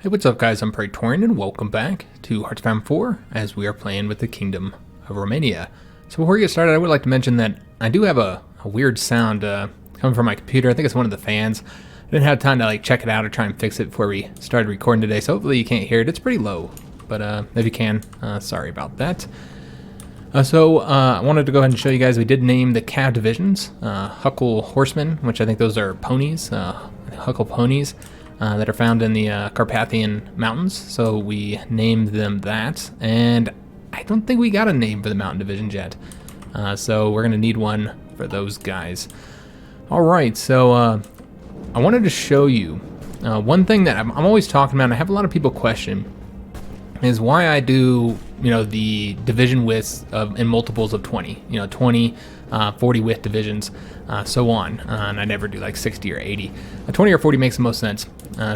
Hey, what's up guys, I'm Praetorian and welcome back to Hearts of Iron 4 as we are playing with the Kingdom of Romania. So before we get started, I would like to mention that I do have a weird sound coming from my computer. I think it's one of the fans. I didn't have time to check it out or try and fix it before we started recording today, so hopefully you can't hear it. It's pretty low, but if you can, sorry about that. I wanted to go ahead and show you guys, we did name the Cav divisions, Huckle Horsemen, which I think those are ponies, Huckle ponies. That are found in the Carpathian Mountains, so we named them that, and I don't think we got a name for the mountain divisions yet, so we're going to need one for those guys. Alright, so I wanted to show you one thing that I'm always talking about, and I have a lot of people question, is why I do, the division widths in multiples of 20, 20, 40 width divisions, so on, and I never do like 60 or 80. 20 or 40 makes the most sense.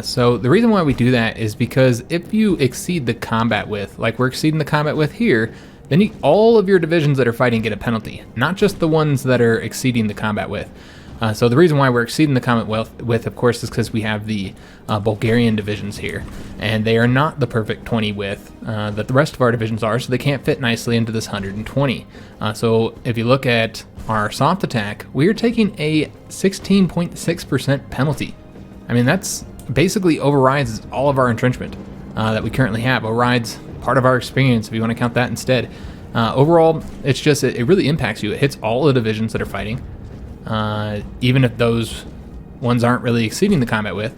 So the reason why we do that is because if you exceed the combat width, like we're exceeding the combat width here, then all of your divisions that are fighting get a penalty, not just the ones that are exceeding the combat width. So the reason why we're exceeding the combat width, of course, is because we have the Bulgarian divisions here, and they are not the perfect 20 width that the rest of our divisions are, so they can't fit nicely into this 120. So if you look at our soft attack, we are taking a 16.6% penalty. I mean, that's basically overrides all of our entrenchment that we currently have. Overrides part of our experience, if you want to count that instead. Overall, it's just, it really impacts you. It hits all the divisions that are fighting. Even if those ones aren't really exceeding the combat width.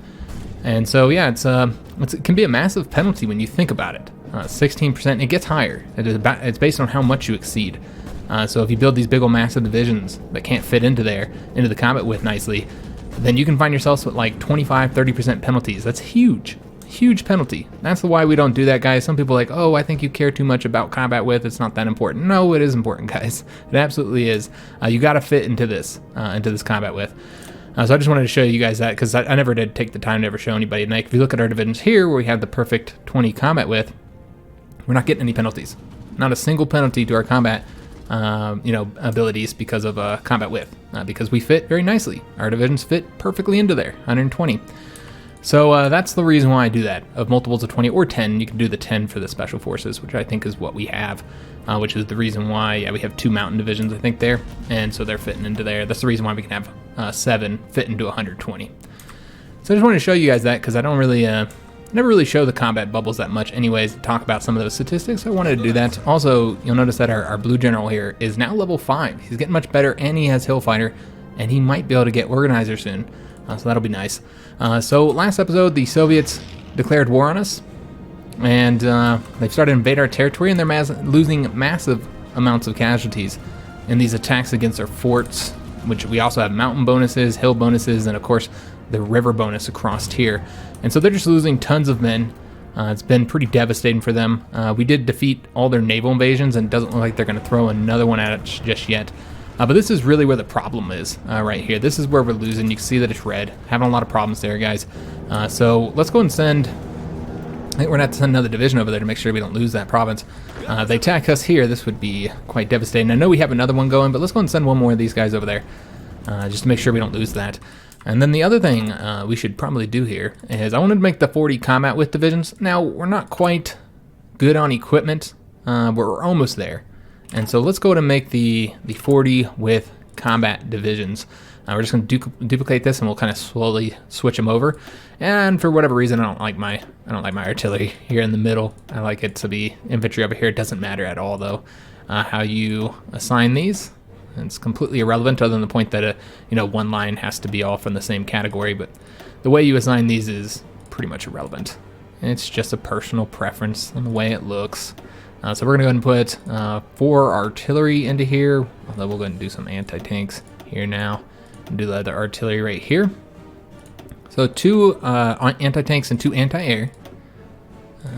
And so yeah, it can be a massive penalty when you think about it. 16%, it gets higher. It's based on how much you exceed. So if you build these big old massive divisions that can't fit into the combat width nicely, then you can find yourselves with like 25-30% penalties. That's huge penalty. That's why we don't do that, guys. Some people are like, oh, I think you care too much about combat width, it's not that important. No, it is important, guys. It absolutely is. You got to fit into this combat width. So I just wanted to show you guys that, because I never did take the time to ever show anybody. And if you look at our divisions here, where we have the perfect 20 combat width, we're not getting any penalties. Not a single penalty to our combat abilities because of combat width, because we fit very nicely. Our divisions fit perfectly into there, 120. So that's the reason why I do that, of multiples of 20 or 10. You can do the 10 for the special forces, which I think is what we have, which is the reason why we have 2 mountain divisions, I think, there, and so they're fitting into there. That's the reason why we can have 7 fit into 120. So I just wanted to show you guys that, because I don't really, never really show the combat bubbles that much anyways, to talk about some of those statistics. So I wanted to do that. Also, you'll notice that our blue general here is now level 5. He's getting much better, and he has Hill Fighter, and he might be able to get Organizer soon. So that'll be nice. So last episode, the Soviets declared war on us, and they've started to invade our territory, and they're losing massive amounts of casualties in these attacks against our forts, which we also have mountain bonuses, hill bonuses, and of course the river bonus across here. And so they're just losing tons of men. It's been pretty devastating for them. We did defeat all their naval invasions, and it doesn't look like they're going to throw another one at us just yet. But this is really where the problem is, right here. This is where we're losing. You can see that it's red. Having a lot of problems there, guys. So let's go and send... I think we're going to have to send another division over there to make sure we don't lose that province. They attack us here. This would be quite devastating. I know we have another one going, but let's go and send one more of these guys over there, just to make sure we don't lose that. And then the other thing we should probably do here is I wanted to make the 40 combat width divisions. Now, we're not quite good on equipment, but we're almost there. And so let's go to make the 40 with combat divisions. We're just going to duplicate this, and we'll kind of slowly switch them over. And for whatever reason, I don't like my artillery here in the middle. I like it to be infantry over here. It doesn't matter at all, though, how you assign these. It's completely irrelevant, other than the point that one line has to be all from the same category. But the way you assign these is pretty much irrelevant. It's just a personal preference on the way it looks. So we're going to go ahead and put 4 artillery into here, although we'll go ahead and do some anti-tanks here now, and do the other artillery right here. So 2 anti-tanks and 2 anti-air.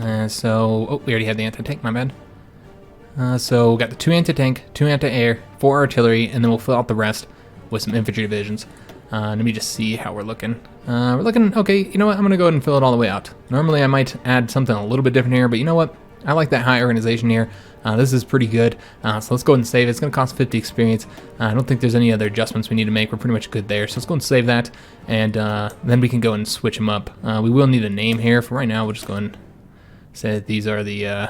Oh, we already had the anti-tank, my bad. So we got the 2 anti-tank, 2 anti-air, 4 artillery, and then we'll fill out the rest with some infantry divisions. Let me just see how we're looking. We're looking okay. You know what? I'm going to go ahead and fill it all the way out. Normally I might add something a little bit different here, but you know what? I like that high organization here. This is pretty good. So let's go ahead and save it. It's going to cost 50 experience. I don't think there's any other adjustments we need to make. We're pretty much good there. So let's go and save that, and then we can go and switch them up. We will need a name here. For right now, we'll just go and say that these are the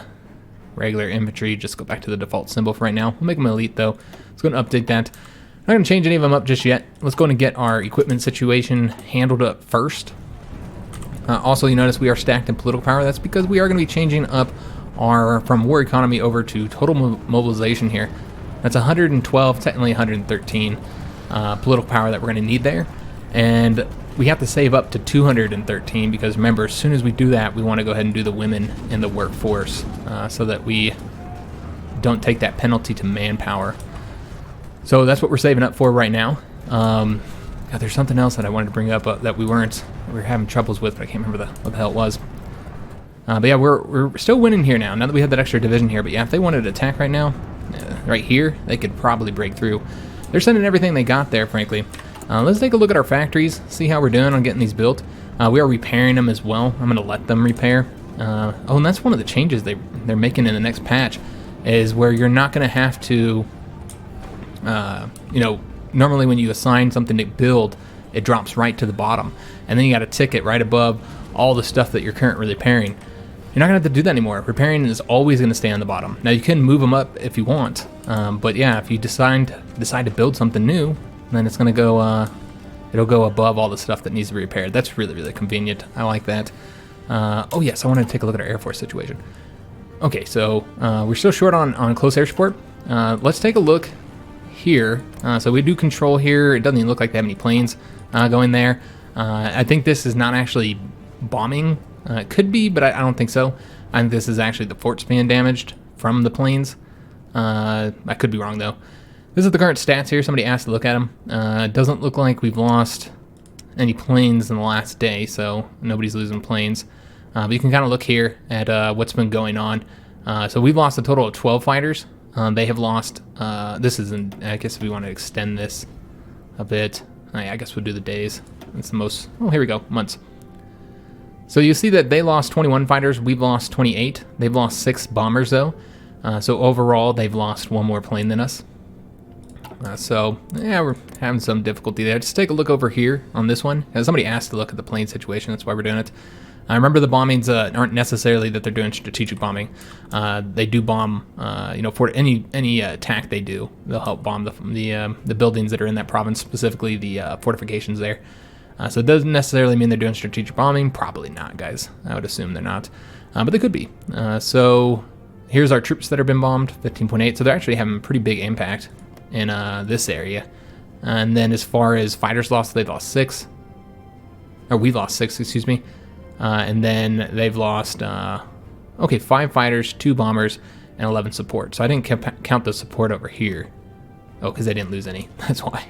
regular infantry. Just go back to the default symbol for right now. We'll make them elite, though. Let's go and update that. I'm not going to change any of them up just yet. Let's go and get our equipment situation handled up first. Also, you notice we are stacked in political power. That's because we are going to be changing up our from war economy over to total mobilization here. That's 112, technically 113 political power that we're going to need there. And we have to save up to 213 because remember, as soon as we do that, we want to go ahead and do the women in the workforce so that we don't take that penalty to manpower. So that's what we're saving up for right now. God, there's something else that I wanted to bring up that we were having troubles with, but I can't remember what the hell it was. But yeah, we're still winning here now that we have that extra division here. But yeah, if they wanted to attack right now, right here, they could probably break through. They're sending everything they got there, frankly. Let's take a look at our factories, see how we're doing on getting these built. We are repairing them as well. I'm going to let them repair. Oh, and that's one of the changes they're making in the next patch, is where you're not going to have to, you know, normally when you assign something to build, it drops right to the bottom. And then you got a ticket right above all the stuff that you're currently repairing. You're not going to have to do that anymore. Repairing is always going to stay on the bottom. Now, you can move them up if you want. But yeah, if you decide to build something new, then it's going to go, it'll go above all the stuff that needs to be repaired. That's really, really convenient. I like that. Oh yes, I want to take a look at our Air Force situation. Okay, so we're still short on close air support. Let's take a look here. So we do control here. It doesn't even look like they have any planes going there. I think this is not actually bombing. It could be, but I don't think so. I think this is actually the forts being damaged from the planes. I could be wrong, though. This is the current stats here. Somebody asked to look at them. It doesn't look like we've lost any planes in the last day, so nobody's losing planes. But you can kind of look here at what's been going on. So we've lost a total of 12 fighters. They have lost, this isn't, I guess if we want to extend this a bit, I guess we'll do the days. It's the most, oh, here we go, months. So you see that they lost 21 fighters, we've lost 28. They've lost 6 bombers, though. So overall, they've lost 1 more plane than us. So, yeah, we're having some difficulty there. Just take a look over here on this one. Somebody asked to look at the plane situation, that's why we're doing it. I remember the bombings aren't necessarily that they're doing strategic bombing. They do bomb, you know, for any attack they do, they'll help bomb the buildings that are in that province, specifically the fortifications there. So it doesn't necessarily mean they're doing strategic bombing. Probably not, guys. I would assume they're not, but they could be. So here's our troops that have been bombed, 15.8. So they're actually having a pretty big impact in this area. And then as far as fighters lost, they've lost 6. Or we lost 6, excuse me. And then they've lost, 5 fighters, 2 bombers, and 11 support. So I didn't count the support over here. Oh, because they didn't lose any. That's why.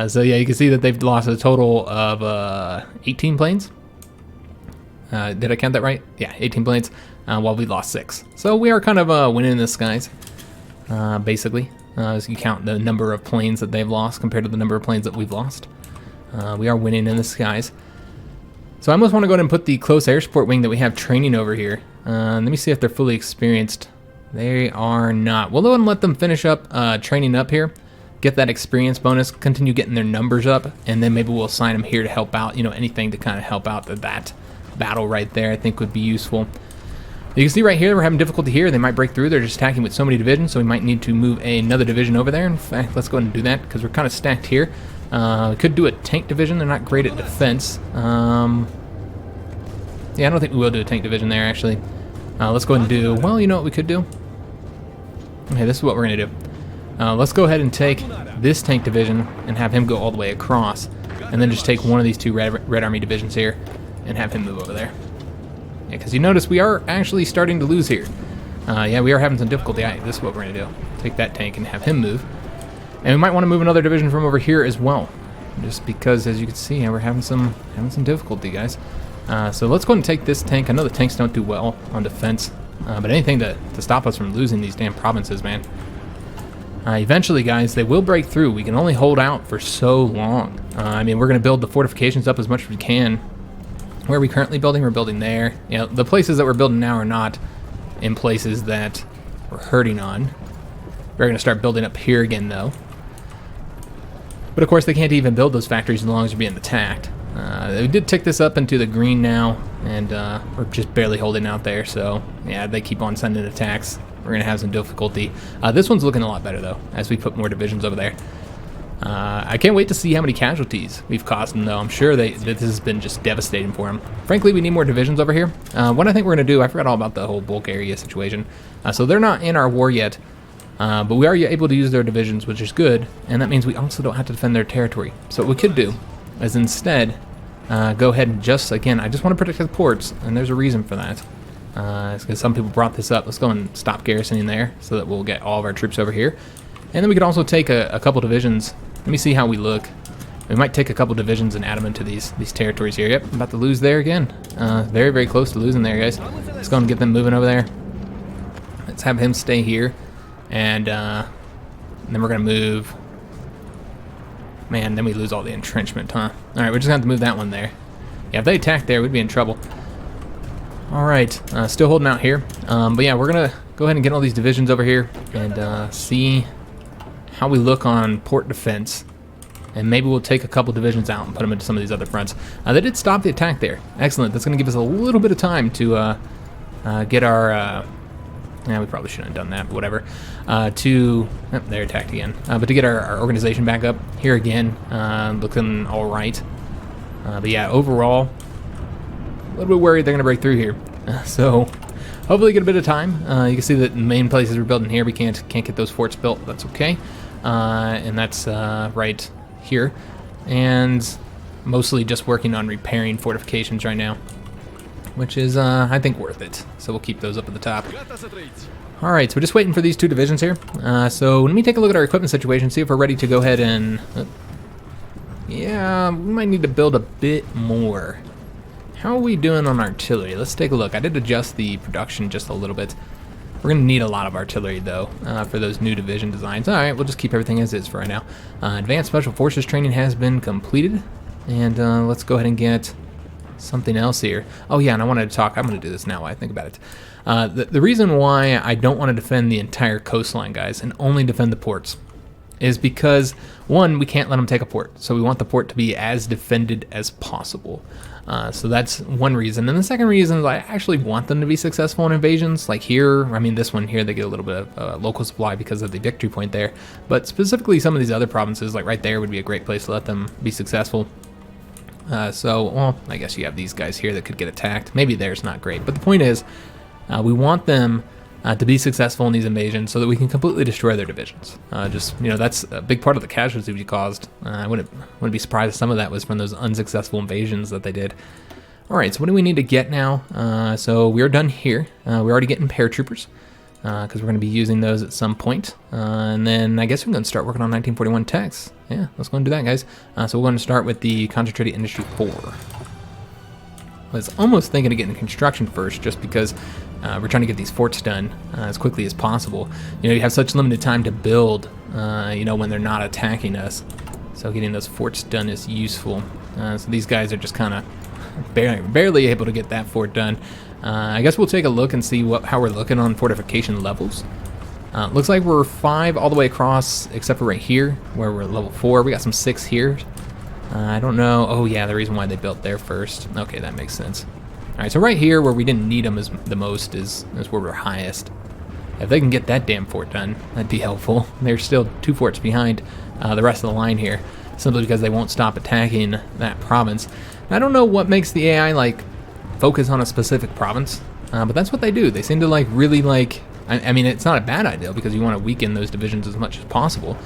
So yeah, you can see that they've lost a total of 18 planes. Did I count that right? Yeah, 18 planes, while we lost 6. So we are kind of winning in the skies, basically. As you count the number of planes that they've lost compared to the number of planes that we've lost. We are winning in the skies. So I almost want to go ahead and put the close air support wing that we have training over here. Let me see if they're fully experienced. They are not. We'll go ahead and let them finish up training up here. Get that experience bonus, continue getting their numbers up, and then maybe we'll assign them here to help out, you know, anything to kind of help out that battle right there I think would be useful. You can see right here, we're having difficulty here. They might break through. They're just attacking with so many divisions, so we might need to move another division over there. In fact, let's go ahead and do that, because we're kind of stacked here. We could do a tank division. They're not great at defense. Yeah, I don't think we will do a tank division there, actually. Let's go ahead and do, well, you know what we could do? Okay, this is what we're going to do. Let's go ahead and take this tank division and have him go all the way across, and then just take one of these 2 Red Army divisions here and have him move over there. Yeah, because you notice we are actually starting to lose here. Yeah, we are having some difficulty. This is what we're going to do. Take that tank and have him move. And we might want to move another division from over here as well, just because, as you can see, we're having some difficulty, guys. So let's go ahead and take this tank. I know the tanks don't do well on defense, but anything to stop us from losing these damn provinces, man. Eventually, guys, they will break through. We can only hold out for so long. I mean, we're going to build the fortifications up as much as we can. Where are we currently building? We're building there. You know, the places that we're building now are not in places that we're hurting on. We're going to start building up here again, though. But of course, they can't even build those factories as long as you're being attacked. We did tick this up into the green now, and we're just barely holding out there. So yeah, they keep on sending attacks. We're going to have some difficulty. This one's looking a lot better, though, as we put more divisions over there. I can't wait to see how many casualties we've caused them, though. I'm sure that this has been just devastating for them. Frankly, we need more divisions over here. What I think we're going to do, I forgot all about the whole Bulgaria situation. So they're not in our war yet, but we are able to use their divisions, which is good, and that means we also don't have to defend their territory. So what we could do is instead go ahead and just, again, I just want to protect the ports, and there's a reason for that. It's because some people brought this up. Let's go and stop garrisoning there so that we'll get all of our troops over here. And then we could also take a couple divisions. Let me see how we look. We might take a couple divisions and add them into these territories here. Yep, I'm about to lose there again. Very, very close to losing there, guys. Let's go and get them moving over there. Let's have him stay here. And then we're going to move. Man, then we lose all the entrenchment, huh? All right, we're just going to have to move that one there. Yeah, if they attack there, we'd be in trouble. All right, still holding out here. But yeah, we're going to go ahead and get all these divisions over here and see how we look on port defense, and maybe we'll take a couple divisions out and put them into some of these other fronts. They did stop the attack there. Excellent. That's going to give us a little bit of time to get our... yeah, we probably shouldn't have done that, but whatever. They're attacked again. But to get our organization back up here again, looking all right. But yeah, overall, a little bit worried they're going to break through here. So hopefully get a bit of time. You can see that the main places we're building here, we can't get those forts built. That's okay. And that's right here. And mostly just working on repairing fortifications right now, which is, I think, worth it. So we'll keep those up at the top. All right, so we're just waiting for these two divisions here. So let me take a look at our equipment situation, see if we're ready to go ahead and... yeah, we might need to build a bit more. How are we doing on artillery? Let's take a look. I did adjust the production just a little bit. We're going to need a lot of artillery, though, for those new division designs. All right, we'll just keep everything as is for right now. Advanced Special Forces training has been completed. And let's go ahead and get something else here. Oh, yeah, and I wanted to talk. I'm going to do this now while I think about it. The reason why I don't want to defend the entire coastline, guys, and only defend the ports is because, one, we can't let them take a port. So we want the port to be as defended as possible. So that's one reason. And the second reason is I actually want them to be successful in invasions. Like here, I mean, this one here, they get a little bit of local supply because of the victory point there. But specifically some of these other provinces, like right there would be a great place to let them be successful. Well, I guess you have these guys here that could get attacked. Maybe there's not great. But the point is, we want them to be successful in these invasions so that we can completely destroy their divisions. That's a big part of the casualties we caused. I wouldn't be surprised if some of that was from those unsuccessful invasions that they did. All right, so what do we need to get now? So we're done here. We're already getting paratroopers because we're going to be using those at some point. And then I guess we're going to start working on 1941 techs. Yeah, let's go and do that, guys. So we're going to start with the Concentrated Industry 4. I was almost thinking of getting construction first just because we're trying to get these forts done as quickly as possible. You have such limited time to build, when they're not attacking us. So getting those forts done is useful. So these guys are just kind of barely able to get that fort done. I guess we'll take a look and see how we're looking on fortification levels. Looks like we're 5 all the way across, except for right here, where we're level 4. We got some 6 here. I don't know. Oh, yeah, the reason why they built there first. Okay, that makes sense. All right, so right here, where we didn't need them the most is where we're highest. If they can get that damn fort done, that'd be helpful. They're still 2 forts behind the rest of the line here, simply because they won't stop attacking that province. And I don't know what makes the AI, focus on a specific province, but that's what they do. They seem to, really, I mean, it's not a bad idea because you want to weaken those divisions as much as possible.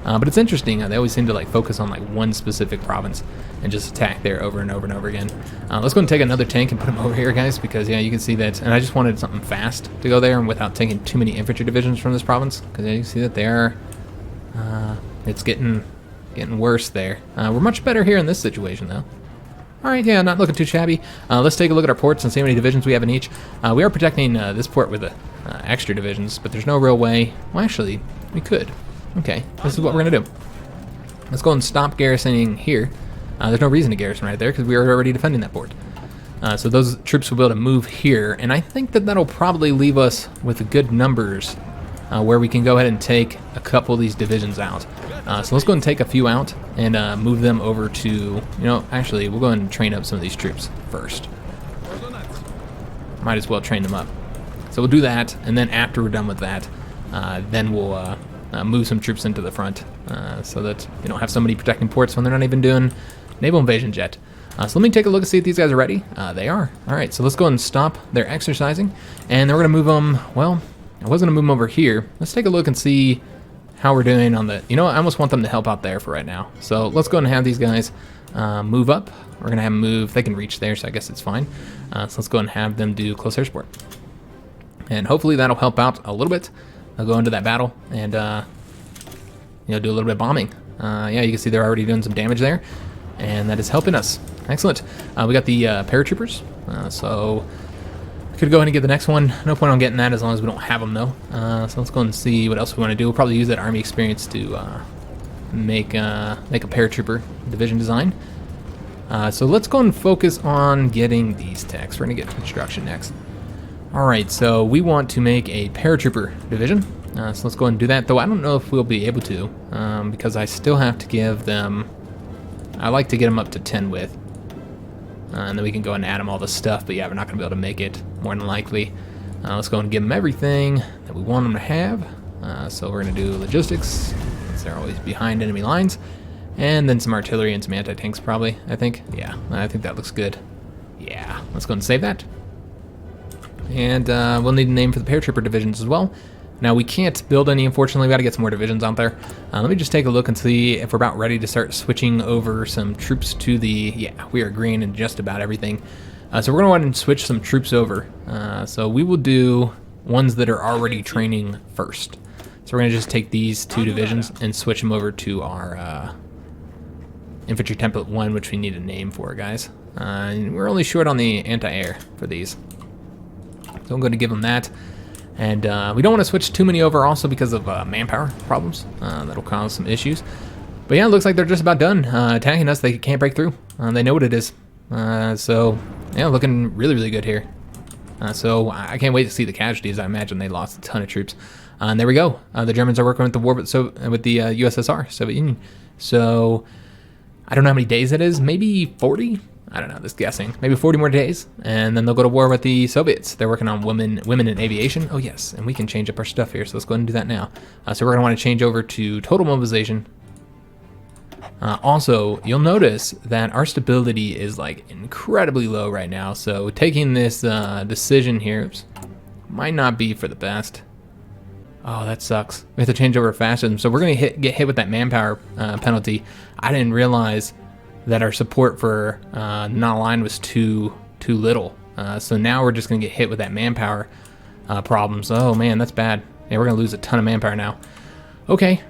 But it's interesting. They always seem to focus on one specific province and just attack there over and over and over again. Let's go and take another tank and put them over here, guys, because yeah, you can see that. And I just wanted something fast to go there and without taking too many infantry divisions from this province, because you can see that they are. It's getting worse there. We're much better here in this situation, though. All right, yeah, not looking too shabby. Let's take a look at our ports and see how many divisions we have in each. We are protecting this port with extra divisions, but there's no real way. Well, actually, we could. Okay, this is what we're going to do. Let's go and stop garrisoning here. There's no reason to garrison right there because we are already defending that port. So those troops will be able to move here, and I think that that'll probably leave us with good numbers where we can go ahead and take a couple of these divisions out. So let's go and take a few out and move them over to, actually, we'll go ahead and train up some of these troops first. Might as well train them up. So we'll do that, and then after we're done with that, then we'll move some troops into the front so that we don't have somebody protecting ports when they're not even doing naval invasions yet. So let me take a look and see if these guys are ready. They are. All right, so let's go and stop their exercising, and then we're going to move them, well, I was going to move them over here. Let's take a look and see how we're doing on the, I almost want them to help out there for right now. So let's go and have these guys move up. We're going to have them move, they can reach there, so I guess it's fine. So let's go and have them do close air support. And hopefully that'll help out a little bit. They'll go into that battle and, do a little bit of bombing. Yeah, you can see they're already doing some damage there, and that is helping us. Excellent. We got the paratroopers, so we could go ahead and get the next one. No point on getting that as long as we don't have them, though. So let's go and see what else we want to do. We'll probably use that army experience to make a paratrooper division design. So let's go and focus on getting these techs. We're going to get construction next. All right, so we want to make a paratrooper division. So let's go ahead and do that, though I don't know if we'll be able to, because I still have to give them, I like to get them up to 10 width. And then we can go and add them all the stuff, but yeah, we're not going to be able to make it, more than likely. Let's go and give them everything that we want them to have. So we're going to do logistics, since they're always behind enemy lines. And then some artillery and some anti-tanks probably, I think. Yeah, I think that looks good. Yeah, let's go and save that. And we'll need a name for the paratrooper divisions as well. Now, we can't build any, unfortunately. We got to get some more divisions out there. Let me just take a look and see if we're about ready to start switching over some troops to the... Yeah, we are green in just about everything. So we're going to go ahead and switch some troops over. So we will do ones that are already training first. So we're going to just take these two divisions and switch them over to our infantry template 1, which we need a name for, guys. And we're only short on the anti-air for these. So I'm going to give them that. And we don't want to switch too many over also because of manpower problems. That'll cause some issues. But yeah, it looks like they're just about done attacking us. They can't break through. They know what it is. So yeah, looking really, really good here. So I can't wait to see the casualties. I imagine they lost a ton of troops. And there we go. The Germans are working with the war with the USSR, Soviet Union. So I don't know how many days it is. Maybe 40? I don't know, just guessing. Maybe 40 more days, and then they'll go to war with the Soviets. They're working on women in aviation. Oh yes, and we can change up our stuff here, so let's go ahead and do that now. So we're going to want to change over to total mobilization. Also, you'll notice that our stability is like incredibly low right now, so taking this decision here might not be for the best. Oh, that sucks. We have to change over fascism, so we're going to get hit with that manpower penalty. I didn't realize that our support for non-aligned was too little. So now we're just going to get hit with that manpower problems. Oh man, that's bad. Yeah, we're going to lose a ton of manpower now. Okay,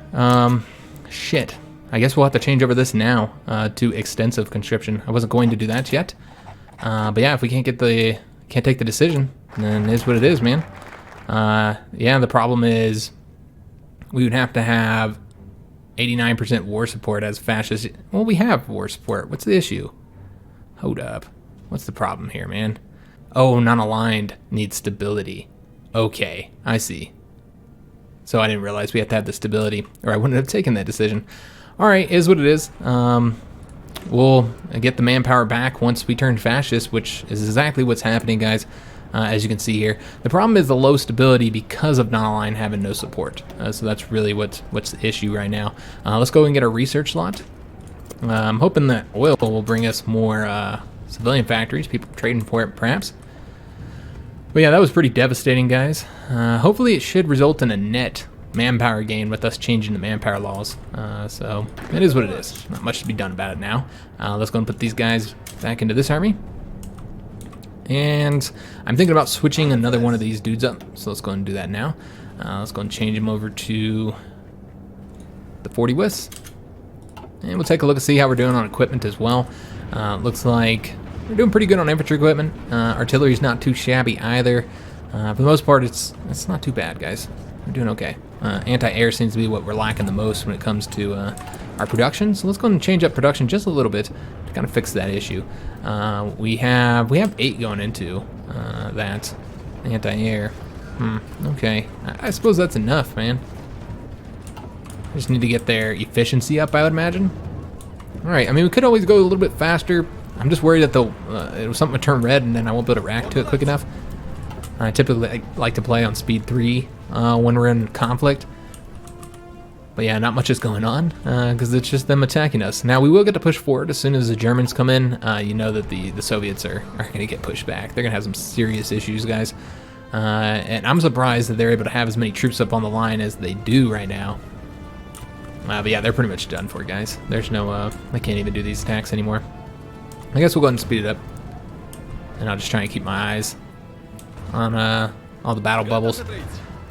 shit. I guess we'll have to change over this now to extensive conscription. I wasn't going to do that yet. But yeah, if we can't take the decision, then it is what it is, man. Yeah, the problem is we would have to have 89% war support as fascist. Well, we have war support. What's the issue? Hold up. What's the problem here, man? Oh, non-aligned needs stability. Okay, I see. So I didn't realize we have to have the stability, or I wouldn't have taken that decision. All right, is what it is. We'll get the manpower back once we turn fascist, which is exactly what's happening, guys. As you can see here, the problem is the low stability because of non-aligned having no support. So that's really what's the issue right now. Let's go and get a research lot. I'm hoping that oil will bring us more civilian factories, people trading for it, perhaps. But yeah, that was pretty devastating, guys. Hopefully, it should result in a net manpower gain with us changing the manpower laws. So it is what it is. Not much to be done about it now. Let's go and put these guys back into this army. And I'm thinking about switching another one of these dudes up. So let's go and do that now. Let's go and change him over to the 40 WIS. And we'll take a look and see how we're doing on equipment as well. Looks like we're doing pretty good on infantry equipment. Artillery's not too shabby either. For the most part, it's not too bad, guys. We're doing okay. Anti-air seems to be what we're lacking the most when it comes to our production. So let's go and change up production just a little bit to kind of fix that issue. We have 8 going into that anti-air. Okay, I suppose that's enough, man. I just need to get their efficiency up, I would imagine. All right, I mean, we could always go a little bit faster. I'm just worried that it was something to turn red and then I won't be able to react to it quick enough. I typically like to play on speed 3 when we're in conflict. But yeah, not much is going on because it's just them attacking us. Now, we will get to push forward as soon as the Germans come in. You know that the Soviets are going to get pushed back. They're going to have some serious issues, guys. And I'm surprised that they're able to have as many troops up on the line as they do right now. But yeah, they're pretty much done for, guys. There's no, they can't even do these attacks anymore. I guess we'll go ahead and speed it up. And I'll just try and keep my eyes on all the battle bubbles.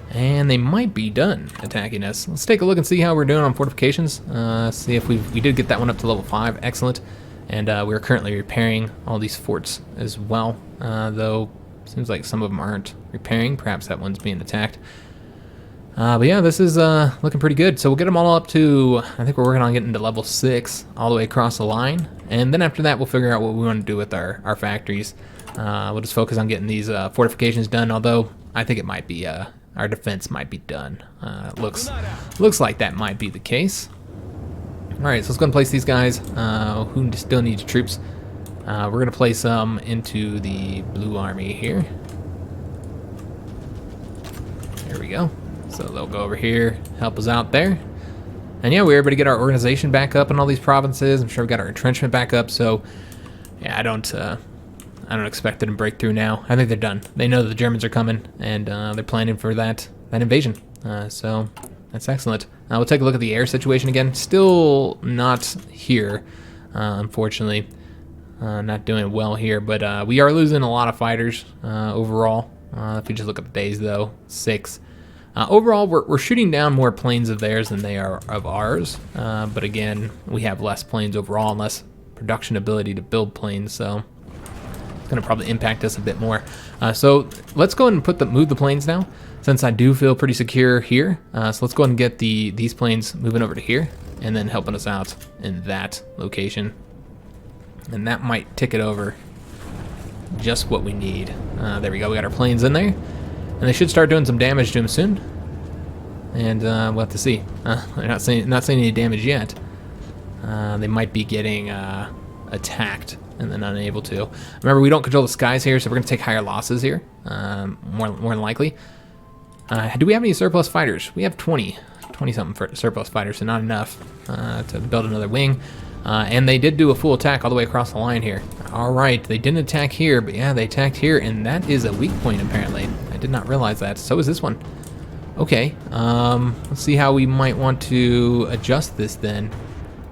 And they might be done attacking us. Let's take a look and see how we're doing on fortifications. See if we did get that one up to level 5. Excellent. And we're currently repairing all these forts as well. Though, seems like some of them aren't repairing. Perhaps that one's being attacked. But yeah, this is looking pretty good. So we'll get them all up to, I think we're working on getting to level 6 all the way across the line. And then after that, we'll figure out what we want to do with our factories. We'll just focus on getting these fortifications done, although I think it might be, our defense might be done. Looks like that might be the case. Alright, so let's go and place these guys who still needs troops. We're going to place them into the blue army here. There we go. So they'll go over here, help us out there. And yeah, we were able to get our organization back up in all these provinces. I'm sure we got our entrenchment back up. So yeah, I don't expect them to break through now. I think they're done. They know that the Germans are coming, and they're planning for that invasion. So that's excellent. We'll take a look at the air situation again. Still not here, unfortunately. Not doing well here, but we are losing a lot of fighters overall. If you just look at the days, though, 6. Overall, we're shooting down more planes of theirs than they are of ours. But again, we have less planes overall and less production ability to build planes, so it's going to probably impact us a bit more. So let's go ahead and move the planes now, since I do feel pretty secure here. So let's go ahead and get these planes moving over to here, and then helping us out in that location. And that might tick it over just what we need. There we go, we got our planes in there. And they should start doing some damage to him soon. And we'll have to see. They're not saying any damage yet. They might be getting attacked and then unable to. Remember, we don't control the skies here, so we're going to take higher losses here. More than likely. Do we have any surplus fighters? We have 20-something surplus fighters, so not enough to build another wing. And they did do a full attack all the way across the line here. Alright, they didn't attack here, but yeah, they attacked here, and that is a weak point apparently. I did not realize that. So is this one. Okay, let's see how we might want to adjust this then.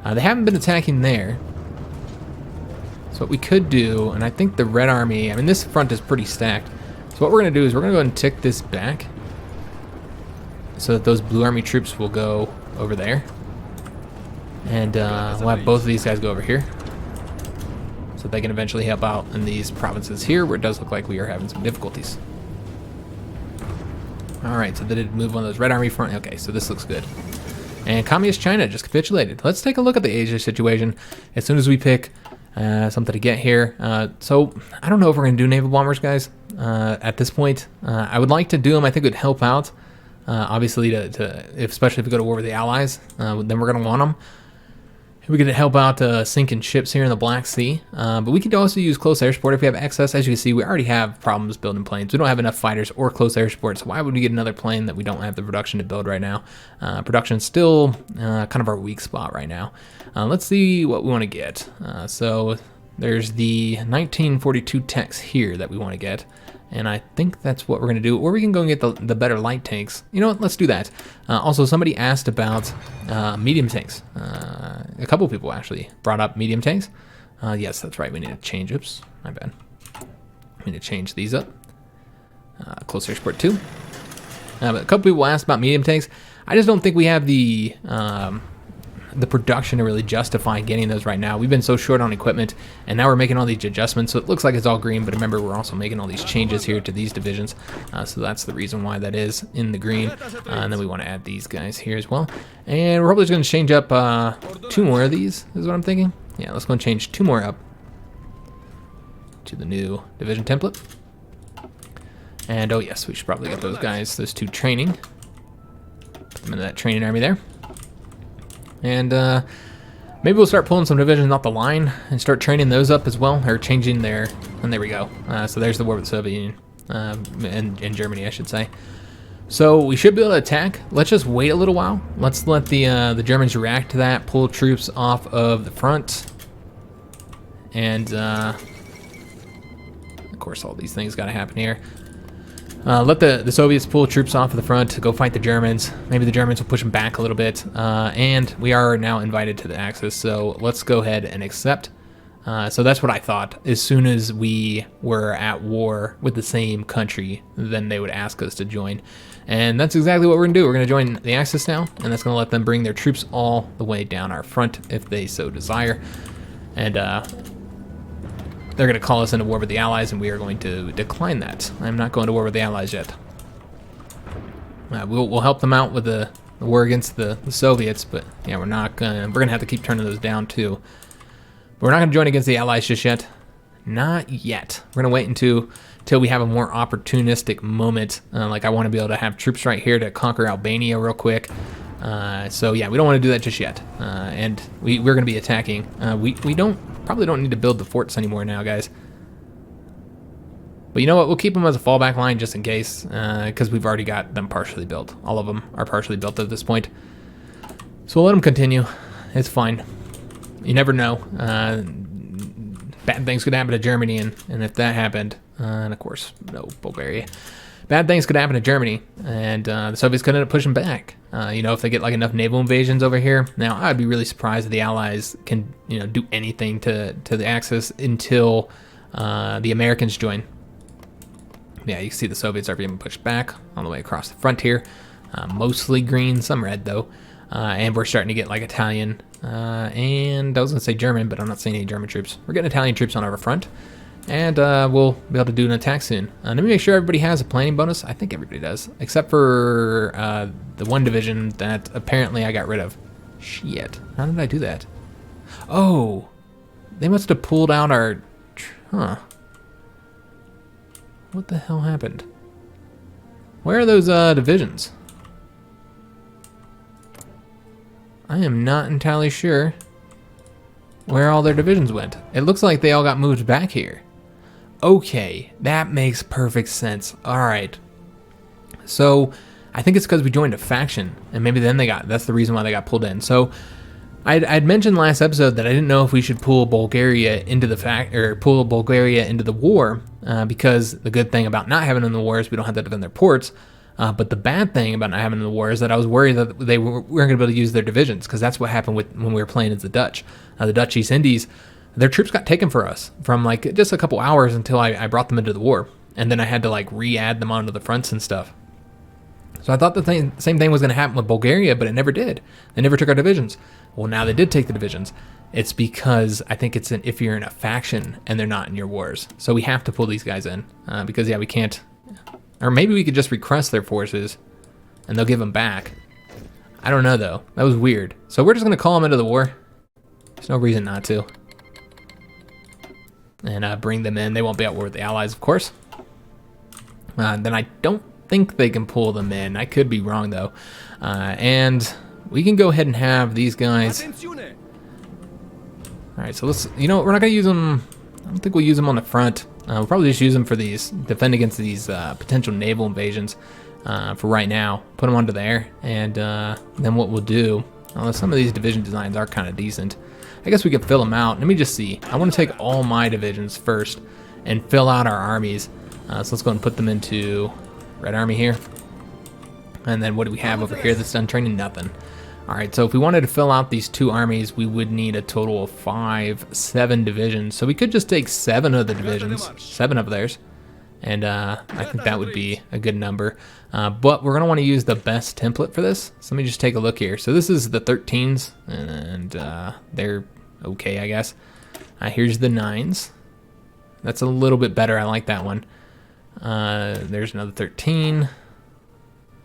They haven't been attacking there. So what we could do, and I think the Red Army, I mean, this front is pretty stacked. So what we're going to do is we're going to go ahead and tick this back so that those Blue Army troops will go over there. And we'll have both of these guys go over here, so they can eventually help out in these provinces here where it does look like we are having some difficulties. Alright, so they did move one of those Red Army front. Okay, so this looks good. And Communist China just capitulated. Let's take a look at the Asia situation as soon as we pick something to get here. So I don't know if we're going to do naval bombers, guys, at this point. I would like to do them. I think it would help out. Obviously, especially if we go to war with the Allies, then we're going to want them. We could help out sinking ships here in the Black Sea, but we could also use close air support if we have excess. As you can see, we already have problems building planes. We don't have enough fighters or close air support, so why would we get another plane that we don't have the production to build right now? Production's still kind of our weak spot right now. Let's see what we want to get. So there's the 1942 techs here that we want to get. And I think that's what we're going to do. Or we can go and get the better light tanks. You know what? Let's do that. Also, somebody asked about medium tanks. A couple people actually brought up medium tanks. Yes, that's right. We need to change. Oops, my bad. We need to change these up. Close air support 2. But a couple people asked about medium tanks. I just don't think we have the production to really justify getting those right now. We've been so short on equipment, and now we're making all these adjustments, so it looks like it's all green, but remember, we're also making all these changes here to these divisions, so that's the reason why that is in the green. And then we want to add these guys here as well, and we're probably just going to change up 2 more of these, is what I'm thinking. Yeah, let's go and change 2 more up to the new division template. And oh yes, we should probably get those guys, those 2 training. Put them into that training army there. And maybe we'll start pulling some divisions off the line and start training those up as well, or changing their, and there we go. So there's the war with the Soviet Union, and Germany, I should say. So we should be able to attack. Let's just wait a little while. Let's let the Germans react to that, pull troops off of the front. And of course all these things gotta happen here. Let the Soviets pull troops off of the front to go fight the Germans. Maybe the Germans will push them back a little bit. And we are now invited to the Axis, so let's go ahead and accept. So that's what I thought. As soon as we were at war with the same country, then they would ask us to join. And that's exactly what we're going to do. We're going to join the Axis now, and that's going to let them bring their troops all the way down our front if they so desire. And they're going to call us into war with the Allies, and we are going to decline that. I'm not going to war with the Allies yet. We'll help them out with the war against the Soviets, but yeah, we're gonna have to keep turning those down too. But we're not gonna join against the Allies just yet. Not yet. We're gonna wait until we have a more opportunistic moment. Like I want to be able to have troops right here to conquer Albania real quick. So yeah, we don't want to do that just yet. And we're going to be attacking. We probably don't need to build the forts anymore now, guys. But you know what? We'll keep them as a fallback line just in case, because we've already got them partially built. All of them are partially built at this point. So we'll let them continue. It's fine. You never know. Bad things could happen to Germany, and if that happened, and of course, no, Bulgaria. Bad things could happen to Germany, and the Soviets could end up pushing back. You know, if they get like enough naval invasions over here. Now, I'd be really surprised if the Allies can, do anything to the Axis until the Americans join. Yeah, you can see the Soviets are being pushed back all the way across the front here. Mostly green, some red though. And we're starting to get like Italian, and I was gonna say German, but I'm not seeing any German troops. We're getting Italian troops on our front. And we'll be able to do an attack soon. Let me make sure everybody has a planning bonus. I think everybody does, except for the one division that apparently I got rid of. Shit, how did I do that? Oh, they must have pulled out our... Huh. What the hell happened? Where are those divisions? I am not entirely sure where all their divisions went. It looks like they all got moved back here. Okay, that makes perfect sense. All right. So I think it's because we joined a faction, and maybe then that's the reason why they got pulled in. So I'd mentioned last episode that I didn't know if we should pull Bulgaria into the war, because the good thing about not having them in the war is we don't have to defend their ports. But the bad thing about not having them in the war is that I was worried that they weren't going to be able to use their divisions, because that's what happened when we were playing as the Dutch. The Dutch East Indies, their troops got taken for us from like just a couple hours until I brought them into the war. And then I had to like re-add them onto the fronts and stuff. So I thought the same thing was going to happen with Bulgaria, but it never did. They never took our divisions. Well, now they did take the divisions. It's because I think it's if you're in a faction and they're not in your wars. So we have to pull these guys in, because yeah, we can't. Or maybe we could just request their forces and they'll give them back. I don't know though. That was weird. So we're just going to call them into the war. There's no reason not to. And bring them in. They won't be at war with the Allies, of course. Then I don't think they can pull them in. I could be wrong though. And we can go ahead and have these guys. Alright, so let's, we're not going to use them. I don't think we'll use them on the front. We'll probably just use them for defend against these potential naval invasions for right now. Put them onto there, and then what we'll do, although some of these division designs are kind of decent, I guess we could fill them out. Let me just see. I want to take all my divisions first and fill out our armies. So let's go and put them into Red Army here. And then what do we have over here that's done training? Nothing. Alright, so if we wanted to fill out these 2 armies, we would need a total of 7 divisions. So we could just take 7 of the divisions, 7 of theirs, and I think that would be a good number. But we're going to want to use the best template for this. So let me just take a look here. So this is the 13s, and they're okay, I guess. Here's the 9s. That's a little bit better. I like that one. There's another 13.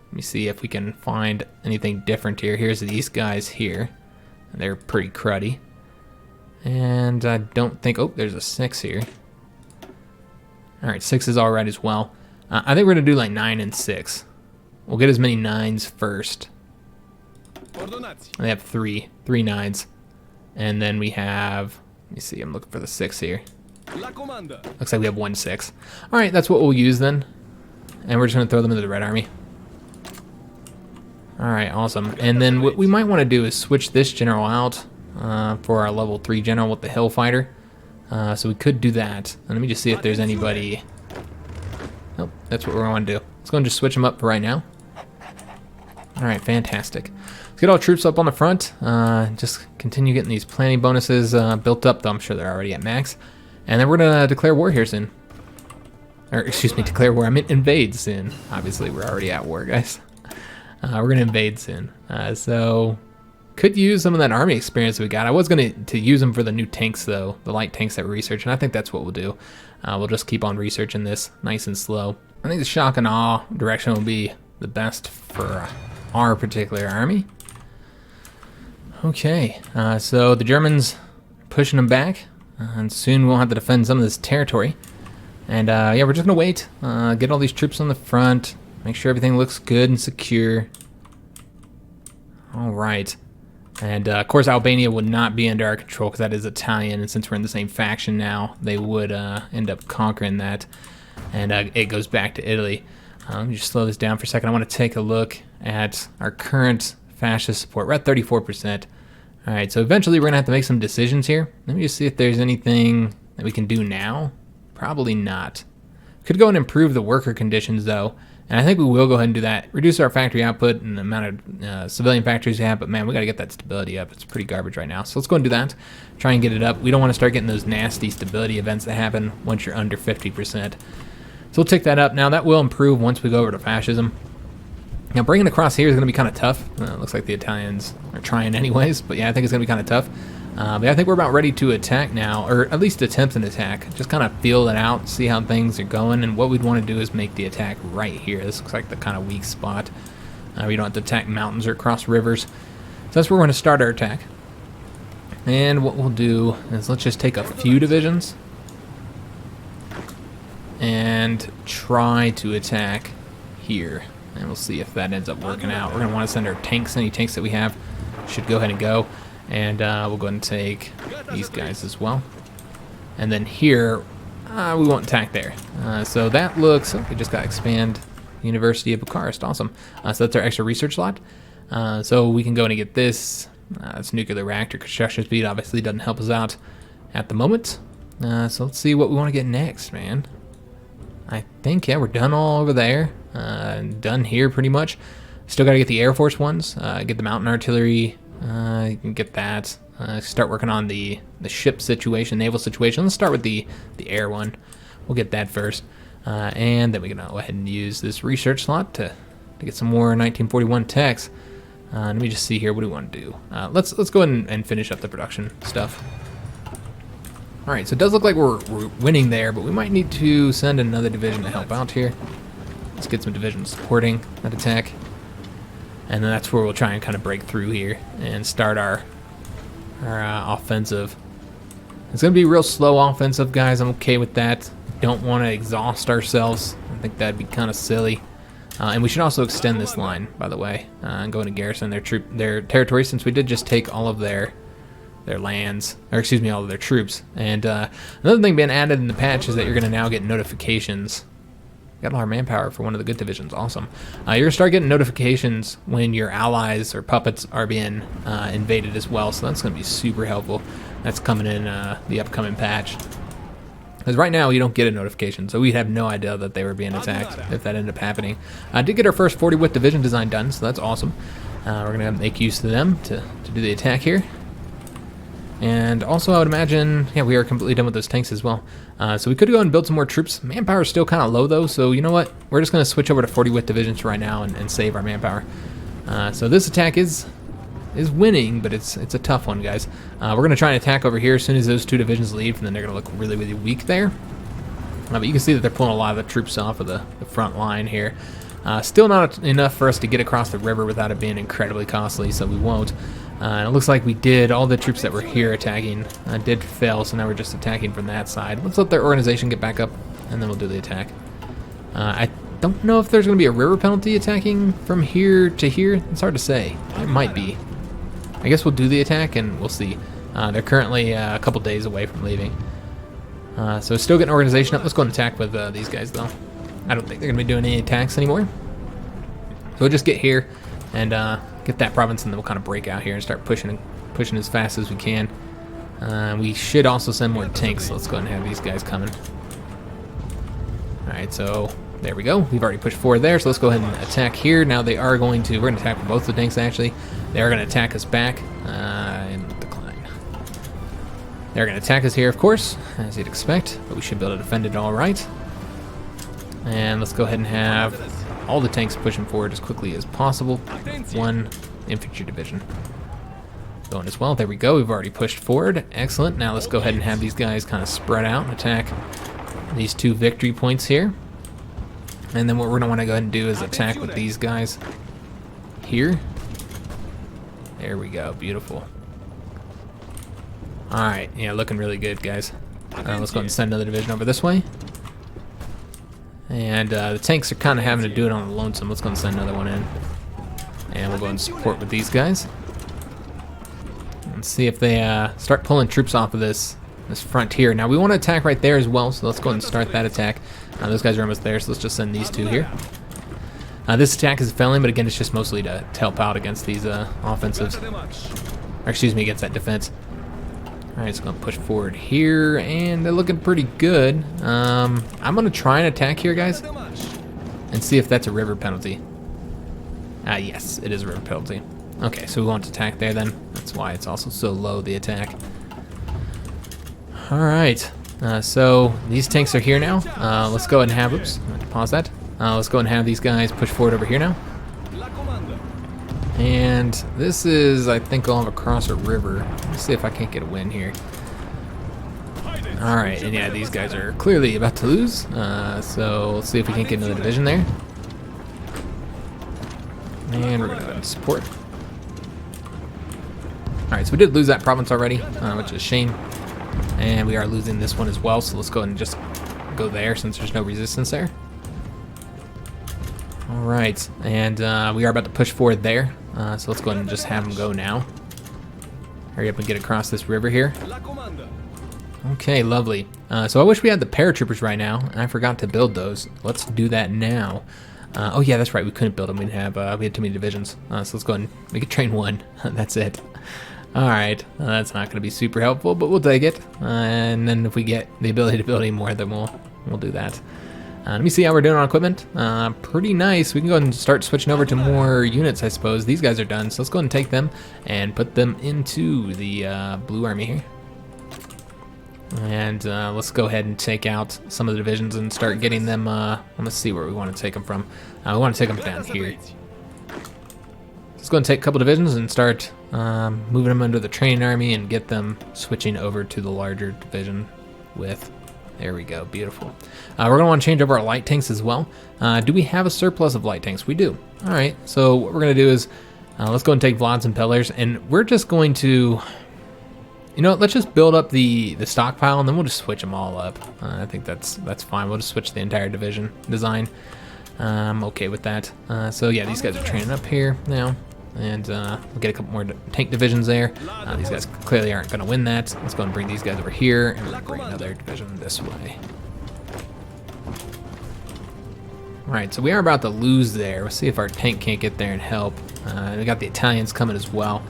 Let me see if we can find anything different here. Here's these guys here. They're pretty cruddy. And I don't think... Oh, there's a 6 here. Alright, 6 is alright as well. I think we're going to do like 9 and 6. We'll get as many 9s first. They have 3 9s. And then we have... Let me see, I'm looking for the 6 here. Looks like we have 1 6. Alright, that's what we'll use then. And we're just going to throw them into the Red Army. Alright, awesome. And then what we might want to do is switch this general out for our level 3 general with the Hill Fighter. So we could do that. And let me just see if there's anybody... Nope, that's what we're going to do. Let's go and just switch them up for right now. Alright, fantastic. Let's get all troops up on the front. Just continue getting these planning bonuses built up, though I'm sure they're already at max. And then we're going to declare war here soon. Or, excuse me, declare war. I meant invade soon. Obviously, we're already at war, guys. We're going to invade soon. So, could use some of that army experience we got. I was going to use them for the new tanks, though. The light tanks that we researched, and I think that's what we'll do. We'll just keep on researching this nice and slow. I think the shock and awe direction will be the best for our particular army. Okay, so the Germans pushing them back, and soon we'll have to defend some of this territory. And yeah, we're just gonna wait, get all these troops on the front, make sure everything looks good and secure. All right, and of course Albania would not be under our control because that is Italian, and since we're in the same faction now, they would end up conquering that, and it goes back to Italy. Let me just slow this down for a second. I want to take a look at our current fascist support. We're at 34%. All right, so eventually we're gonna have to make some decisions here. Let me just see if there's anything that we can do now. Probably not. Could go and improve the worker conditions though, and I think we will go ahead and do that. Reduce our factory output and the amount of civilian factories we have, but man, we gotta get that stability up. It's pretty garbage right now. So let's go and do that. Try and get it up. We don't want to start getting those nasty stability events that happen once you're under 50%. So we'll take that up. Now that will improve once we go over to fascism. Now bringing it across here is going to be kind of tough. Looks like the Italians are trying anyways, but yeah, I think it's going to be kind of tough. But yeah, I think we're about ready to attack now, or at least attempt an attack. Just kind of feel it out, see how things are going, and what we'd want to do is make the attack right here. This looks like the kind of weak spot. We don't have to attack mountains or cross rivers. So that's where we're going to start our attack. And what we'll do is let's just take a few divisions and try to attack here. And we'll see if that ends up working out. We're going to want to send our tanks. Any tanks that we have should go ahead and go. And we'll go ahead and take these guys as well. And then here, we won't attack there. So that looks... Oh, we just got expand University of Bucharest. Awesome. So that's our extra research slot. So we can go and get this. It's nuclear reactor construction speed. Obviously doesn't help us out at the moment. So let's see what we want to get next, man. I think, yeah, we're done all over there. Done here pretty much. Still got to get the Air Force ones. Get the mountain artillery. You can get that. Start working on the ship situation, naval situation. Let's start with the air one. We'll get that first. And then we can go ahead and use this research slot to get some more 1941 techs. Let me just see here. What do we want to do? Let's go ahead and finish up the production stuff. All right, so it does look like we're winning there, but we might need to send another division to help out here. Let's get some divisions supporting that attack. And then that's where we'll try and kind of break through here and start our offensive. It's going to be a real slow offensive, guys. I'm okay with that. Don't want to exhaust ourselves. I think that'd be kind of silly. And we should also extend this line, by the way, and go into garrison their territory, since we did just take all of their lands, or excuse me, all of their troops. And another thing being added in the patch is that you're going to now get notifications. Got all our manpower for one of the good divisions. Awesome. You're going to start getting notifications when your allies or puppets are being invaded as well, so that's going to be super helpful. That's coming in the upcoming patch. Because right now you don't get a notification, so we'd have no idea that they were being attacked if that ended up happening. I did get our first 40 width division design done, so that's awesome. We're going to make use of them to do the attack here. And also I would imagine, yeah, we are completely done with those tanks as well. So we could go and build some more troops. Manpower is still kind of low though, so you know what? We're just going to switch over to 40 width divisions right now and save our manpower. So this attack is winning, but it's a tough one, guys. We're going to try and attack over here as soon as those two divisions leave, and then they're going to look really, really weak there. But you can see that they're pulling a lot of the troops off of the front line here. Still not enough for us to get across the river without it being incredibly costly, so we won't. And it looks like we did, all the troops that were here attacking did fail, so now we're just attacking from that side. Let's let their organization get back up, and then we'll do the attack. I don't know if there's going to be a river penalty attacking from here to here. It's hard to say. It might be. I guess we'll do the attack, and we'll see. They're currently a couple days away from leaving. So still getting organization up. Let's go and attack with these guys, though. I don't think they're going to be doing any attacks anymore. So we'll just get here and get that province, and then we'll kind of break out here and start pushing as fast as we can. We should also send more tanks, so let's go ahead and have these guys coming. Alright, so there we go. We've already pushed forward there, so let's go ahead and attack here. Now they are going to, we're going to attack with both the tanks actually. They are going to attack us back and decline. They're going to attack us here, of course, as you'd expect, but we should be able to defend it all right. And let's go ahead and have all the tanks pushing forward as quickly as possible. One infantry division going as well. There we go. We've already pushed forward. Excellent. Now let's go ahead and have these guys kind of spread out and attack these 2 victory points here. And then what we're going to want to go ahead and do is attack with these guys here. There we go. Beautiful. Alright. Yeah, looking really good, guys. Let's go ahead and send another division over this way. And the tanks are kind of having to do it on the lonesome. Let's go and send another one in. And we'll go and support with these guys. And see if they start pulling troops off of this front here. Now we want to attack right there as well, so let's go ahead and start that attack. Those guys are almost there, so let's just send these 2 here. This attack is failing, but again, it's just mostly to help out against these offensives. Or excuse me, against that defense. Alright, so I'm going to push forward here, and they're looking pretty good. I'm going to try and attack here, guys, and see if that's a river penalty. Yes, it is a river penalty. Okay, so we want to attack there then. That's why it's also so low, the attack. Alright, so these tanks are here now. Let's go ahead and have, oops, I have to pause that. Let's go ahead and have these guys push forward over here now. And this is, I think, all across a river. Let's see if I can't get a win here. Alright, and yeah, these guys are clearly about to lose. So let's see if we can't get another division there. And we're going to go ahead and support. Alright, so we did lose that province already, which is a shame. And we are losing this one as well, so let's go ahead and just go there since there's no resistance there. Alright, and we are about to push forward there, so let's go ahead and just have them go now. Hurry up and get across this river here. Okay, lovely. So I wish we had the paratroopers right now, and I forgot to build those. Let's do that now. Oh yeah, that's right, we couldn't build them. We had too many divisions. So let's go ahead and we could train 1. That's it. Alright, that's not going to be super helpful, but we'll take it. And then if we get the ability to build any more, then we'll do that. Let me see how we're doing on equipment. Pretty nice. We can go ahead and start switching over to more units, I suppose. These guys are done, so let's go ahead and take them and put them into the blue army here. And let's go ahead and take out some of the divisions and start getting them. Let's see where we want to take them from. We want to take them down here. Let's go and take a couple divisions and start moving them under the training army and get them switching over to the larger division with. There we go, beautiful. We're going to want to change over our light tanks as well. Do we have a surplus of light tanks? We do. All right, so what we're going to do is let's go and take Vlad's Impellers, and we're just going to, you know what, let's just build up the stockpile, and then we'll just switch them all up. I think that's fine. We'll just switch the entire division design. I'm okay with that. So yeah, these guys are training up here now. And we'll get a couple more tank divisions there. These guys clearly aren't going to win that. Let's go and bring these guys over here, and we'll bring another division this way. Alright, so we are about to lose there. We'll see if our tank can't get there and help. We got the Italians coming as well.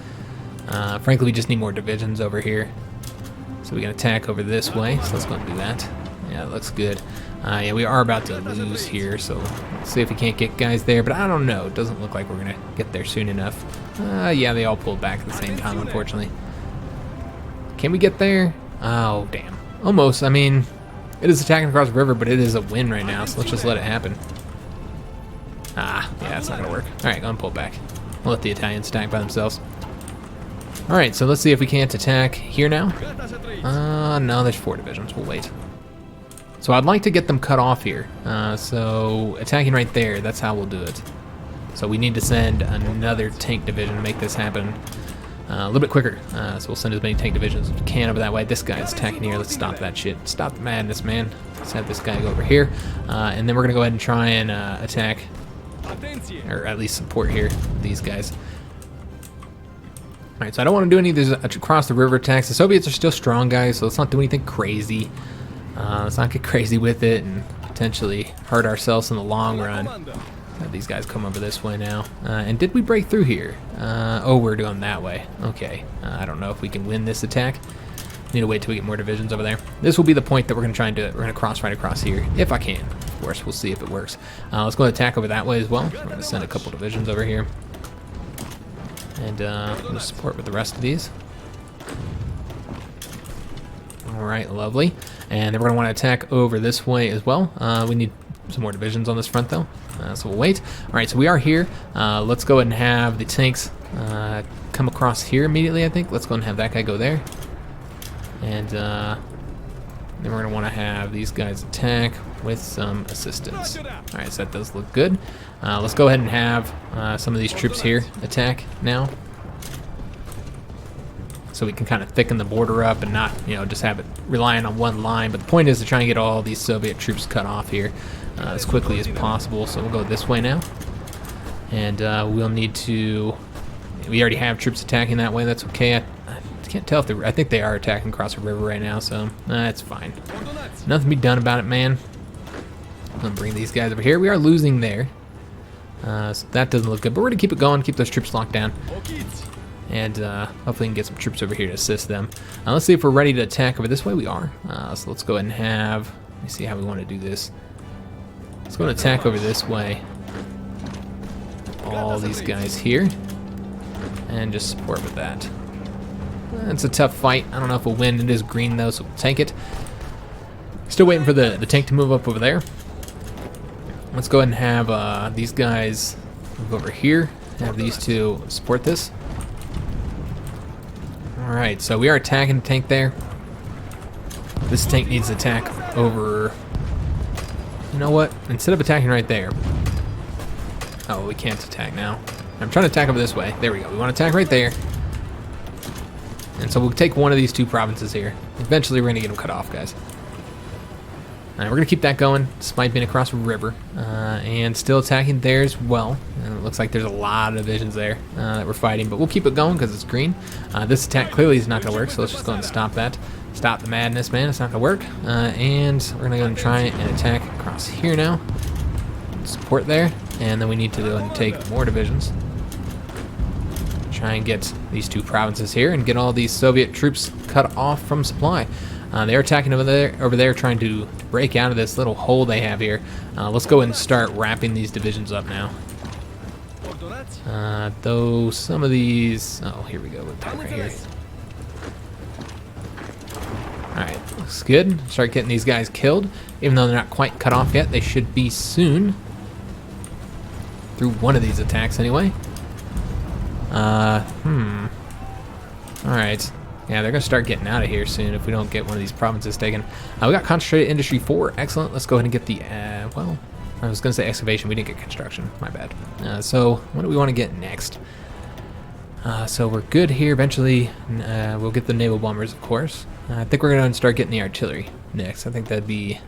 Frankly, we just need more divisions over here. So we can attack over this way. So let's go and do that. Yeah, it looks good. Yeah, we are about to lose here, so let's see if we can't get guys there, but I don't know. It doesn't look like we're going to get there soon enough. Yeah, they all pulled back at the same time, unfortunately. Can we get there? Oh, damn. Almost. I mean, it is attacking across the river, but it is a win right now, so let's just let it happen. Yeah, that's not going to work. All right, go and pull back. We'll let the Italians attack by themselves. All right, so let's see if we can't attack here now. No, there's 4 divisions. We'll wait. So I'd like to get them cut off here. So attacking right there, that's how we'll do it. So we need to send another tank division to make this happen. a little bit quicker. So we'll send as many tank divisions as we can over that way. This guy's attacking here. Let's stop that shit. Stop the madness, man. Let's have this guy go over here. And then we're going to go ahead and try and attack, or at least support here, these guys. Alright, so I don't want to do any of these across the river attacks. The Soviets are still strong, guys, so let's not do anything crazy. Let's not get crazy with it and potentially hurt ourselves in the long run. Have these guys come over this way now. And did we break through here? Oh, we're going that way. Okay. I don't know if we can win this attack. Need to wait till we get more divisions over there. This will be the point that we're going to try and do it. We're going to cross right across here, if I can. Of course, we'll see if it works. Let's go attack over that way as well. So we're going to send a couple divisions over here. And we'll support with the rest of these. Alright, lovely. And then we're going to want to attack over this way as well. We need some more divisions on this front though. So we'll wait. Alright, so we are here. Let's go ahead and have the tanks come across here immediately, I think. Let's go ahead and have that guy go there. And then we're going to want to have these guys attack with some assistance. Alright, so that does look good. Let's go ahead and have some of these troops here attack now. So we can kind of thicken the border up and not, just have it relying on one line. But the point is to try and get all these Soviet troops cut off here as quickly as possible. So we'll go this way now. And we'll need to... We already have troops attacking that way. That's okay. I can't tell if I think they are attacking across the river right now, so that's fine. Nothing to be done about it, man. I'm going to bring these guys over here. We are losing there. So that doesn't look good. But we're going to keep it going, keep those troops locked down. And hopefully we can get some troops over here to assist them. Let's see if we're ready to attack over this way. We are. So let's go ahead and have... Let me see how we want to do this. Let's go and attack over this way. All these guys here. And just support with that. It's a tough fight. I don't know if we'll win. It is green though, so we'll take it. Still waiting for the tank to move up over there. Let's go ahead and have these guys move over here. Have these two support this. Alright, so we are attacking the tank there. This tank needs to attack over... You know what? Instead of attacking right there... Oh, we can't attack now. I'm trying to attack over this way. There we go. We want to attack right there. And so we'll take one of these two provinces here. Eventually we're going to get them cut off, guys. Alright, we're going to keep that going, despite being across a river. And still attacking there as well. And it looks like there's a lot of divisions there that we're fighting. But we'll keep it going because it's green. This attack clearly is not going to work, so let's just go and stop that. Stop the madness, man. It's not going to work. And we're going to go and try and attack across here now. Support there. And then we need to go and take more divisions. Try and get these two provinces here and get all these Soviet troops cut off from supply. They're attacking over there, trying to break out of this little hole they have here. Let's go and start wrapping these divisions up now. Though some of these... Oh, here we go. We'll attack right here. Alright, looks good. Start getting these guys killed. Even though they're not quite cut off yet, they should be soon. Through one of these attacks, anyway. Alright. Yeah, they're going to start getting out of here soon if we don't get one of these provinces taken. We got Concentrated Industry 4. Excellent. Let's go ahead and get the... well, I was going to say excavation. We didn't get construction. My bad. So, what do we want to get next? So, we're good here. Eventually, we'll get the naval bombers, of course. I think we're going to start getting the artillery next. I think that'd be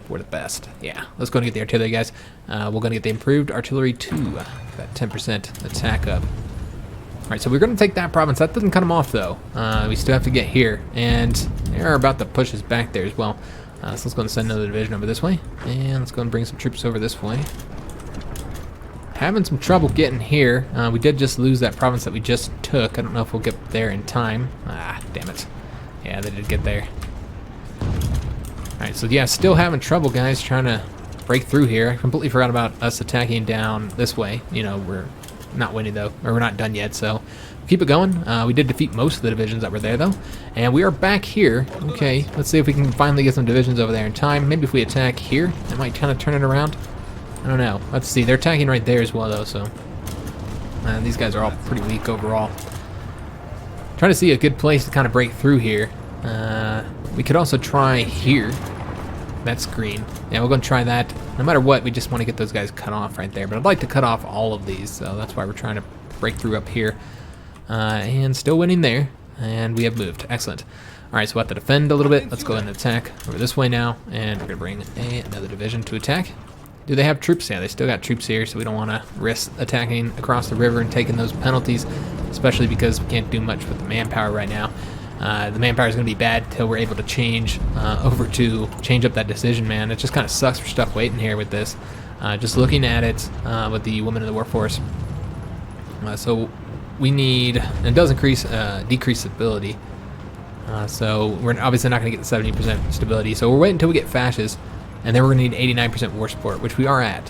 for the best. Yeah, let's go and get the artillery, guys. We're going to get the improved artillery 2. That 10% attack up. Alright, so we're going to take that province. That doesn't cut them off, though. We still have to get here. And they're about to push us back there as well. So let's go and send another division over this way. And let's go and bring some troops over this way. Having some trouble getting here. We did just lose that province that we just took. I don't know if we'll get there in time. Ah, damn it. Yeah, they did get there. Alright, so yeah, still having trouble, guys, trying to break through here. I completely forgot about us attacking down this way. We're not winning, though, or we're not done yet, so keep it going. We did defeat most of the divisions that were there, though, and we are back here. Okay, let's see if we can finally get some divisions over there in time. Maybe if we attack here, that might kind of turn it around. I don't know. Let's see. They're attacking right there as well, though, so these guys are all pretty weak overall. Trying to see a good place to kind of break through here. We could also try here. That's green. Yeah, we're going to try that. No matter what, we just want to get those guys cut off right there. But I'd like to cut off all of these, so that's why we're trying to break through up here. and still winning there. And we have moved. Excellent. All right, so we'll have to defend a little bit. Let's go ahead and attack over this way now, and we're gonna bring another division to attack. Do they have troops? Yeah, they still got troops here, so we don't want to risk attacking across the river and taking those penalties, especially because we can't do much with the manpower right now. The manpower is going to be bad until we're able to change over to change up that decision, man. It just kind of sucks. We're stuck waiting here with this. Just looking at it with the women in the workforce. So we need, and it does decrease stability. So we're obviously not going to get the 70% stability. So we're waiting until we get fascists. And then we're going to need 89% war support, which we are at.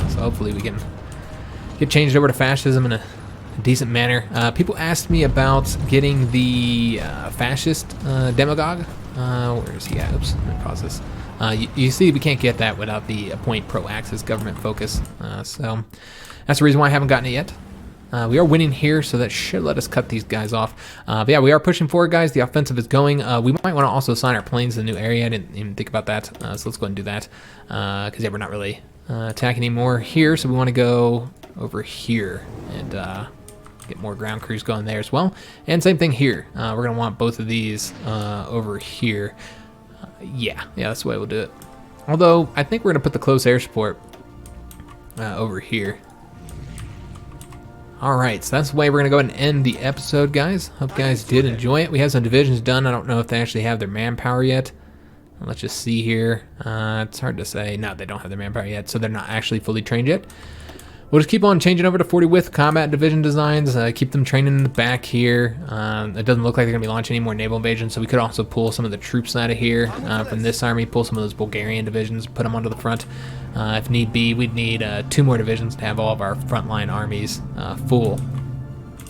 So hopefully we can get changed over to fascism in a decent manner. People asked me about getting the fascist demagogue. Where is he at? Oops, let me pause this. You see, we can't get that without the appoint pro-Axis government focus. So that's the reason why I haven't gotten it yet. We are winning here, so that should let us cut these guys off. But yeah, we are pushing forward, guys. The offensive is going. We might want to also assign our planes to the new area. I didn't even think about that. So let's go ahead and do that. Because yeah, we're not really attacking anymore here, so we want to go over here and get more ground crews going there as well. And same thing here. We're going to want both of these over here. Yeah, that's the way we'll do it. Although, I think we're going to put the close air support over here. Alright, so that's the way we're going to go ahead and end the episode, guys. Hope you guys did enjoy it. We have some divisions done. I don't know if they actually have their manpower yet. Let's just see here. It's hard to say. No, they don't have their manpower yet, so they're not actually fully trained yet. We'll just keep on changing over to 40 width combat division designs. Keep them training in the back here. It doesn't look like they're going to be launching any more naval invasions, so we could also pull some of the troops out of here from this army, pull some of those Bulgarian divisions, put them onto the front. If need be, we'd need 2 more divisions to have all of our frontline armies full.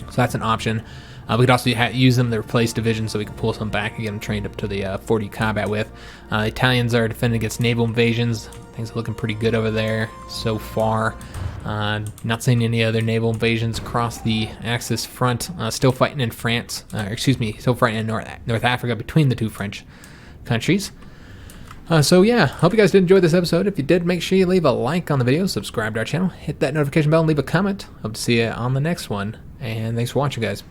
So that's an option. We could also use them to replace divisions, so we could pull some back and get them trained up to the 40 combat width. The Italians are defending against naval invasions. Things are looking pretty good over there so far. Not seeing any other naval invasions across the Axis front. Still fighting in France, still fighting in North Africa between the 2 French countries. So yeah, hope you guys did enjoy this episode. If you did, make sure you leave a like on the video, subscribe to our channel, hit that notification bell, and leave a comment. Hope to see you on the next one. And thanks for watching, guys.